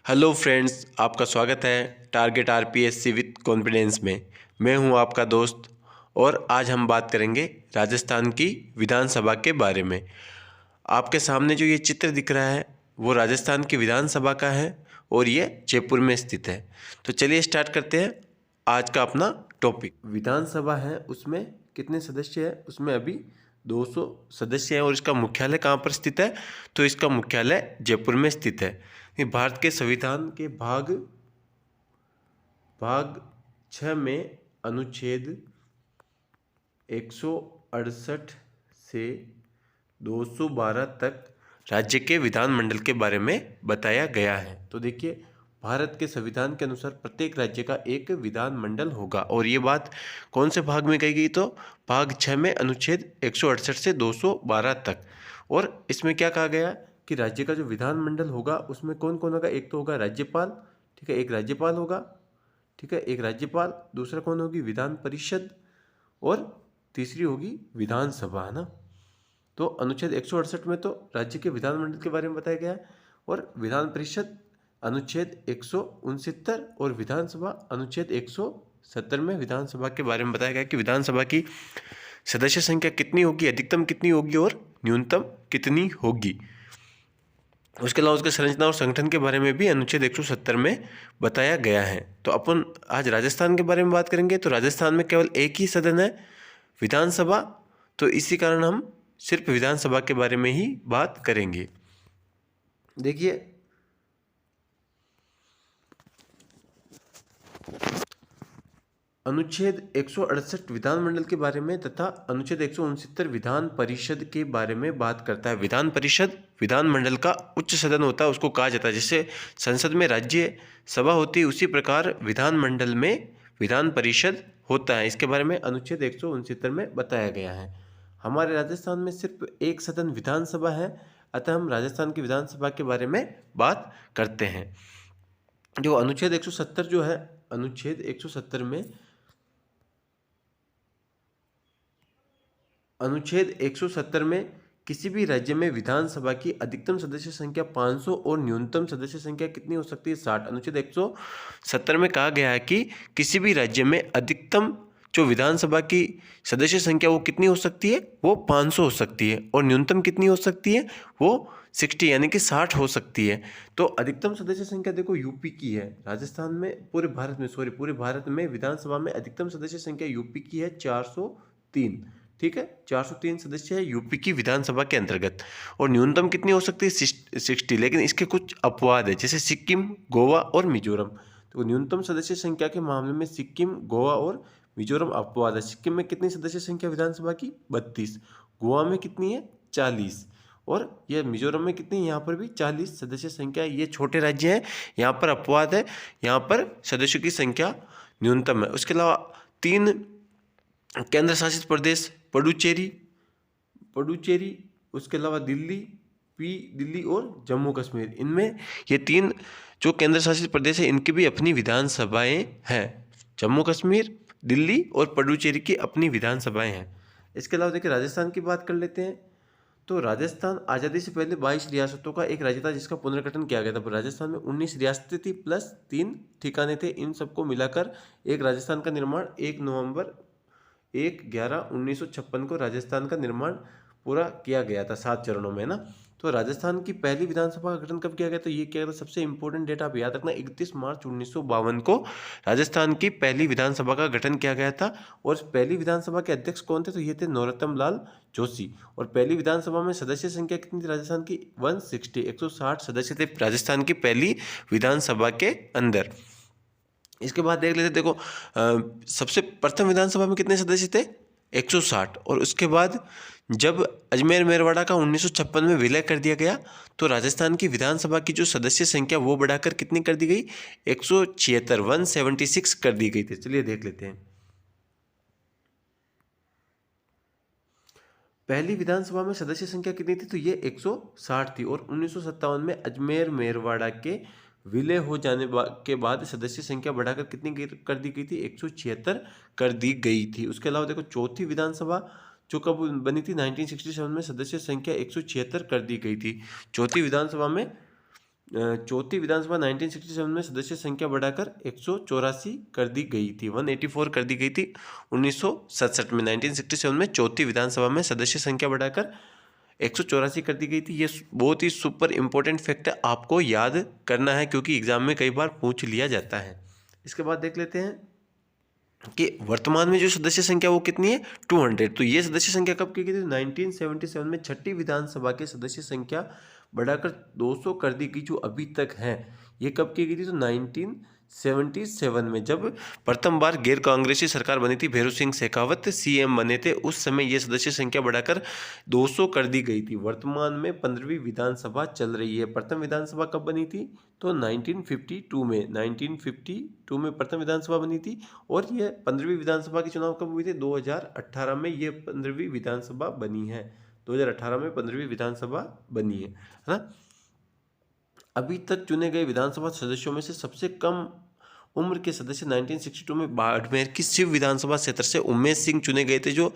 Hello friends, आपका स्वागत है टारगेट आरपीएससी विद कॉन्फिडेंस में। मैं हूं आपका दोस्त और आज हम बात करेंगे राजस्थान की विधानसभा के बारे में। आपके सामने जो ये चित्र दिख रहा है वो राजस्थान की विधानसभा का है और ये जयपुर में स्थित है। तो चलिए स्टार्ट करते हैं आज का अपना टॉपिक। विधानसभा है, उसमें कितने सदस्य हैं? उसमें अभी 200 सदस्य हैं। और इसका मुख्यालय कहाँ पर स्थित है? तो इसका मुख्यालय जयपुर में स्थित है। ये भारत के संविधान के भाग 6 में अनुच्छेद 168 से 212 तक राज्य के विधानमंडल के बारे में बताया गया है। तो देखिए, भारत के संविधान के अनुसार प्रत्येक राज्य का एक विधानमंडल होगा। और ये बात कौन से भाग में कही गई? तो भाग 6 में अनुच्छेद 168 से 212 तक। और इसमें क्या कहा गया कि राज्य का जो विधानमंडल होगा उसमें कौन कौन होगा? एक तो होगा राज्यपाल, ठीक है, एक राज्यपाल होगा, ठीक है, एक राज्यपाल। दूसरा कौन होगी? विधान परिषद। और तीसरी होगी विधानसभा, है ना। तो अनुच्छेद 168 में तो राज्य के विधानमंडल के बारे में बताया गया है, और विधान परिषद अनुच्छेद 169 और विधानसभा अनुच्छेद 170 में विधानसभा के बारे में बताया गया कि विधानसभा की सदस्य संख्या कितनी होगी, अधिकतम कितनी होगी और न्यूनतम कितनी होगी। उसके अलावा उसके संरचना और संगठन के बारे में भी अनुच्छेद 170 में बताया गया है। तो अपन आज राजस्थान के बारे में बात करेंगे। तो राजस्थान में केवल एक ही सदन है, विधानसभा। तो इसी कारण हम सिर्फ विधानसभा के बारे में ही बात करेंगे। देखिए, अनुच्छेद 168 विधानमंडल के बारे में तथा अनुच्छेद 169 विधान परिषद के बारे में बात करता है। विधान परिषद विधानमंडल का उच्च सदन होता है, उसको कहा जाता है। जैसे संसद में राज्य सभा होती है, उसी प्रकार विधानमंडल में विधान परिषद होता है। इसके बारे में अनुच्छेद 169 में बताया गया है। हमारे राजस्थान में सिर्फ एक सदन विधानसभा है, अतः हम राजस्थान की विधानसभा के बारे में बात करते हैं। जो अनुच्छेद 170 जो है, अनुच्छेद 170 में अनुच्छेद 170 में किसी भी राज्य में विधानसभा की अधिकतम सदस्य संख्या 500 और न्यूनतम सदस्य संख्या कितनी हो सकती है? 60। अनुच्छेद 170 में कहा गया है कि किसी भी राज्य में अधिकतम जो विधानसभा की सदस्य संख्या वो कितनी हो सकती है? वो 500 हो सकती है। और न्यूनतम कितनी हो सकती है? वो 60 यानी कि 60 हो सकती है। तो अधिकतम सदस्य संख्या देखो यूपी की है। राजस्थान में पूरे भारत में विधानसभा में अधिकतम सदस्य संख्या यूपी की है 403। ठीक है, 403 सदस्य है यूपी की विधानसभा के अंतर्गत। और न्यूनतम कितनी हो सकती है? 60। लेकिन इसके कुछ अपवाद है, जैसे सिक्किम, गोवा और मिजोरम। तो न्यूनतम सदस्य संख्या के मामले में सिक्किम, गोवा और मिजोरम अपवाद है। सिक्किम में कितनी सदस्य संख्या विधानसभा की? 32। गोवा में कितनी है? 40। और यह मिजोरम में कितनी? यहाँ पर भी 40 सदस्य संख्या। ये छोटे राज्य हैं, यहाँ पर अपवाद है, यहाँ पर सदस्यों की संख्या न्यूनतम है। उसके अलावा 3 केंद्र शासित प्रदेश, पुडुचेरी, उसके अलावा दिल्ली और जम्मू कश्मीर। इनमें ये 3 जो केंद्र शासित प्रदेश है, इनकी भी अपनी विधानसभाएं हैं। जम्मू कश्मीर, दिल्ली और पुडुचेरी की अपनी विधानसभाएं हैं। इसके अलावा देखिए, राजस्थान की बात कर लेते हैं। तो राजस्थान आज़ादी से पहले 22 रियासतों का एक राज्य था, जिसका पुनर्गठन किया गया था। राजस्थान में 19 रियासतें थी प्लस 3 ठिकाने थे। इन सबको मिलाकर एक राजस्थान का निर्माण 1/11/1956 को राजस्थान का निर्माण पूरा किया गया था 7 चरणों में, ना। तो राजस्थान की पहली विधानसभा का गठन कब किया गया? तो ये किया गया था, सबसे इंपॉर्टेंट डेट आप याद रखना, 31 मार्च 1952 को राजस्थान की पहली विधानसभा का गठन किया गया था। और पहली विधानसभा के अध्यक्ष कौन थे? तो ये थे नरोत्तम लाल जोशी। और पहली विधानसभा में सदस्य संख्या कितनी थी राजस्थान की? 160, 160 सदस्य थे राजस्थान की पहली विधानसभा के अंदर। इसके बाद देख लेते, देखो सबसे प्रथम विधानसभा में कितने सदस्य थे? 160। और उसके बाद जब अजमेर मेरवाड़ा का 1956 में विलय कर दिया गया, तो राजस्थान की विधानसभा की जो सदस्य संख्या वो बढ़ाकर कितनी कर दी गई? 176, 176 कर दी गई थी। चलिए देख लेते हैं। पहली विधानसभा में सदस्य संख्या कितनी थी? तो ये 160 थी। और 1957 में अजमेर मेरवाड़ा के विलय हो जाने के बाद सदस्य संख्या बढ़ाकर कितनी कर दी गई थी? 176 कर दी गई थी। उसके अलावा देखो, चौथी विधानसभा जो कब बनी थी? 1967 में सदस्य संख्या 176 कर दी गई थी। चौथी विधानसभा में चौथी विधानसभा 1967 में सदस्य संख्या बढ़ाकर 184 कर दी गई थी, 184 कर दी गई थी 1967 में। 1967 में चौथी विधानसभा में सदस्य संख्या बढ़ाकर 184 कर दी गई थी। ये बहुत ही सुपर इम्पोर्टेंट फैक्ट है, आपको याद करना है क्योंकि एग्जाम में कई बार पूछ लिया जाता है। इसके बाद देख लेते हैं कि वर्तमान में जो सदस्य संख्या वो कितनी है, 200। तो ये सदस्य संख्या कब की गई थी, 1977 में छठी विधानसभा के सदस्य संख्या बढ़ाकर 200 कर दी गई, जो अभी तक है। ये कब की गई थी, तो 1977 में, जब प्रथम बार गैर कांग्रेसी सरकार बनी थी, भैरू सिंह शेखावत सीएम बने थे, उस समय ये सदस्य संख्या बढ़ाकर 200 कर दी गई थी। वर्तमान में 15वीं विधानसभा चल रही है। प्रथम विधानसभा कब बनी थी, तो 1952 में प्रथम विधानसभा बनी थी, और ये 15वीं विधानसभा के चुनाव कब हुए थे, 2018 में ये 15वीं विधानसभा बनी है। 2018 में 15वीं विधानसभा बनी है ना। अभी तक चुने गए विधानसभा सदस्यों में से सबसे कम उम्र के सदस्य 1962 में बाड़मेर की शिव विधानसभा क्षेत्र से उमेश सिंह चुने गए थे, जो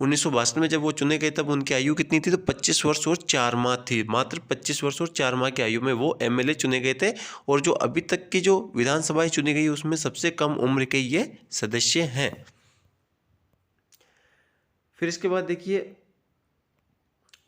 1962 में जब वो चुने गए तब उनकी आयु कितनी थी, तो 25 वर्ष और 4 माह थी। मात्र 25 वर्ष और 4 माह की आयु में वो एमएलए चुने गए थे, और जो अभी तक की जो विधानसभाएं चुनी गई उसमें सबसे कम उम्र के ये सदस्य हैं। फिर इसके बाद देखिए,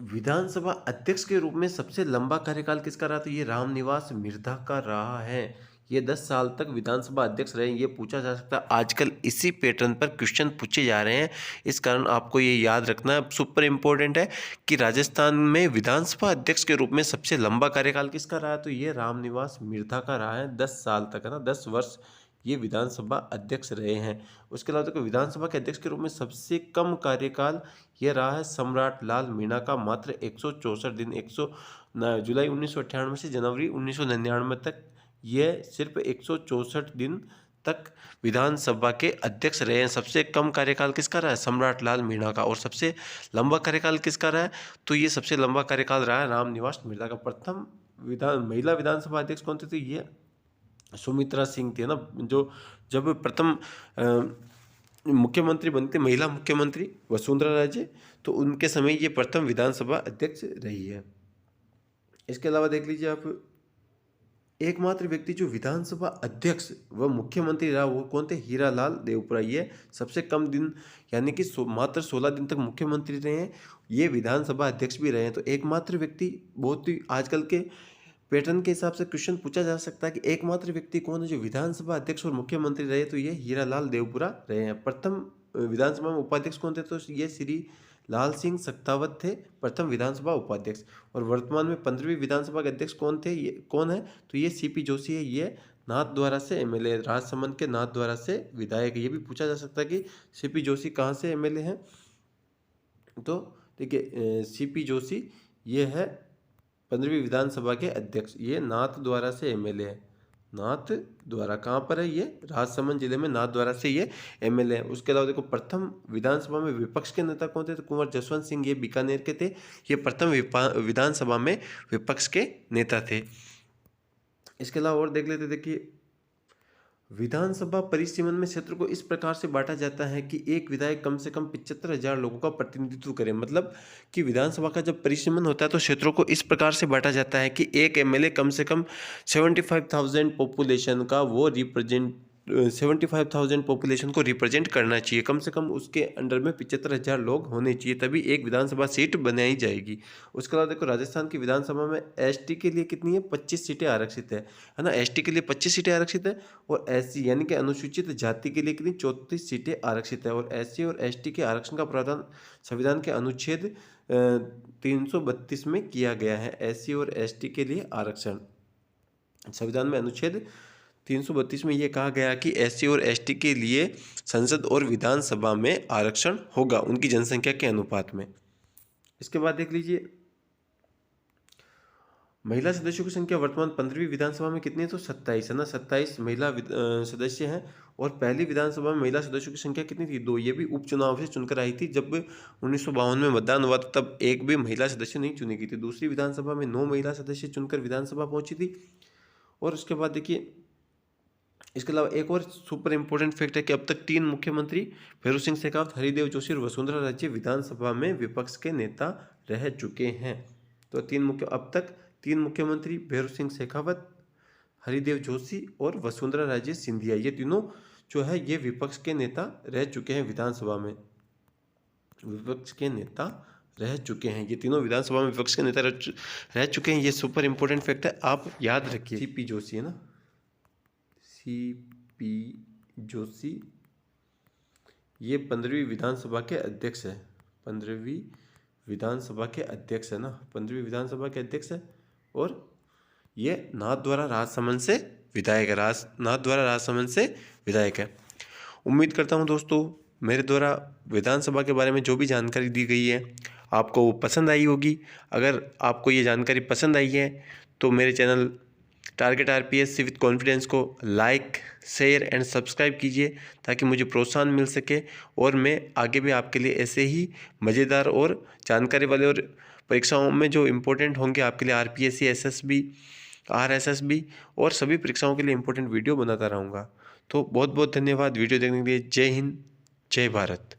विधानसभा अध्यक्ष के रूप में सबसे लंबा कार्यकाल किसका रहा, तो ये रामनिवास मिर्धा का रहा है। ये 10 साल तक विधानसभा अध्यक्ष रहे। ये पूछा जा सकता है, आजकल इसी पैटर्न पर क्वेश्चन पूछे जा रहे हैं, इस कारण आपको ये याद रखना सुपर इम्पोर्टेंट है कि राजस्थान में विधानसभा अध्यक्ष के रूप में सबसे लंबा कार्यकाल किसका रहा है, तो ये रामनिवास मिर्धा का रहा है। 10 साल तक, है ना, 10 वर्ष ये विधानसभा अध्यक्ष रहे हैं। उसके अलावा देखो, विधानसभा के अध्यक्ष के रूप में सबसे कम कार्यकाल ये रहा है सम्राट लाल मीणा का, मात्र 164 दिन। जुलाई 1998 से जनवरी 1999 तक ये सिर्फ 164 दिन तक विधानसभा के अध्यक्ष रहे हैं। सबसे कम कार्यकाल किसका रहा है, सम्राट लाल मीणा का। और सबसे लंबा कार्यकाल किसका रहा है, तो ये सबसे लंबा कार्यकाल रहा है रामनिवास मिर्धा का। प्रथम महिला विधानसभा अध्यक्ष कौन थे, तो ये सुमित्रा सिंह थी ना, जो जब प्रथम मुख्यमंत्री बनते, महिला मुख्यमंत्री वसुंधरा राजे, तो उनके समय ये प्रथम विधानसभा अध्यक्ष रही है। इसके अलावा देख लीजिए आप, एकमात्र व्यक्ति जो विधानसभा अध्यक्ष व मुख्यमंत्री रहा वो कौन थे, हीरालाल देवपुरा। ये सबसे कम दिन यानी कि मात्र 16 दिन तक मुख्यमंत्री रहे हैं, ये विधानसभा अध्यक्ष भी रहे हैं। तो एकमात्र व्यक्ति, बहुत ही आजकल के पैटर्न के हिसाब से क्वेश्चन पूछा जा सकता है कि एकमात्र व्यक्ति कौन है जो विधानसभा अध्यक्ष और मुख्यमंत्री रहे, तो ये हीरालाल देवपुरा रहे हैं। प्रथम विधानसभा में उपाध्यक्ष कौन थे, तो ये श्री लाल सिंह सत्तावत थे, प्रथम विधानसभा उपाध्यक्ष। और वर्तमान में 15वीं विधानसभा के अध्यक्ष कौन थे, ये कौन है, तो ये सीपी जोशी है। ये नाथद्वारा से एमएलए, राजसमंद के नाथद्वारा से विधायक। ये भी पूछा जा सकता है कि सीपी जोशी कहाँ से एमएलए हैं, तो देखिए सीपी जोशी ये है 15वीं विधानसभा के अध्यक्ष। ये नाथद्वारा से एमएलए है। नाथद्वारा कहाँ पर है, ये राजसमंद जिले में नाथद्वारा से ये एमएलए है। उसके अलावा देखो, प्रथम विधानसभा में विपक्ष के नेता कौन थे, तो कुंवर जसवंत सिंह, ये बीकानेर के थे। ये प्रथम विधानसभा में विपक्ष के नेता थे। इसके अलावा और देख लेते, देखिए विधानसभा परिसीमन में क्षेत्र को इस प्रकार से बांटा जाता है कि एक विधायक कम से कम 75,000 लोगों का प्रतिनिधित्व करे। मतलब कि विधानसभा का जब परिसीमन होता है तो क्षेत्रों को इस प्रकार से बांटा जाता है कि एक एमएलए कम से कम 75,000 पॉपुलेशन का वो 75,000 पॉपुलेशन को रिप्रेजेंट करना चाहिए। कम से कम उसके अंडर में 75,000 लोग होने चाहिए, तभी एक विधानसभा सीट बनाई जाएगी। उसके अलावा देखो, राजस्थान की विधानसभा में एसटी के लिए कितनी है, 25 सीटें आरक्षित है ना। एसटी के लिए 25 सीटें आरक्षित है, और एससी यानी कि अनुसूचित जाति के लिए कितनी 34 सीटें आरक्षित है। और एससी और एसटी के आरक्षण का प्रावधान संविधान के अनुच्छेद 332 में किया गया है। एससी और एसटी के लिए आरक्षण संविधान में अनुच्छेद 332 में ये कहा गया कि एससी और एसटी के लिए संसद और विधानसभा में आरक्षण होगा उनकी जनसंख्या के अनुपात में। इसके बाद देख लीजिए, महिला सदस्यों की संख्या वर्तमान 15वीं विधानसभा में कितनी है, तो 27 है ना। 27 महिला सदस्य हैं। और पहली विधानसभा में महिला सदस्यों की संख्या कितनी थी, 2। ये भी उपचुनाव से चुनकर आई थी। जब 1952 में मतदान हुआ था तब एक भी महिला सदस्य नहीं चुनी गई थी। दूसरी विधानसभा में 9 महिला सदस्य चुनकर विधानसभा पहुंची थी। और उसके बाद देखिए, इसके अलावा एक और सुपर इंपॉर्टेंट फैक्ट है कि अब तक 3 मुख्यमंत्री भैरू सिंह शेखावत, हरिदेव जोशी और वसुंधरा राजे विधानसभा में विपक्ष के नेता रह चुके हैं। तो अब तक 3 मुख्यमंत्री भैरव सिंह शेखावत, हरिदेव जोशी और वसुंधरा राजे सिंधिया, ये तीनों जो है ये विपक्ष के नेता रह चुके हैं विधानसभा में। विपक्ष के नेता रह चुके हैं, ये तीनों विधानसभा में विपक्ष के नेता रह चुके हैं। ये सुपर इंपॉर्टेंट फैक्ट है, आप याद रखिए। सीपी जोशी है ना, सीपी जोशी ये 15वीं विधानसभा के अध्यक्ष है। 15वीं विधानसभा के अध्यक्ष है ना, 15वीं विधानसभा के अध्यक्ष है। और ये नाथद्वारा राजसमंद से विधायक है, नाथद्वारा राजसमंद से विधायक है। उम्मीद करता हूँ दोस्तों मेरे द्वारा विधानसभा के बारे में जो भी जानकारी दी गई है आपको वो पसंद आई होगी। अगर आपको ये जानकारी पसंद आई है तो मेरे channel target RPSC with confidence को लाइक, शेयर एंड सब्सक्राइब कीजिए ताकि मुझे प्रोत्साहन मिल सके और मैं आगे भी आपके लिए ऐसे ही मज़ेदार और जानकारी वाले और परीक्षाओं में जो इम्पोर्टेंट होंगे आपके लिए आरपीएससी, एसएसबी, आरएसएसबी और सभी परीक्षाओं के लिए इम्पोर्टेंट वीडियो बनाता रहूँगा। तो बहुत बहुत धन्यवाद वीडियो देखने के लिए। जय हिंद, जय भारत।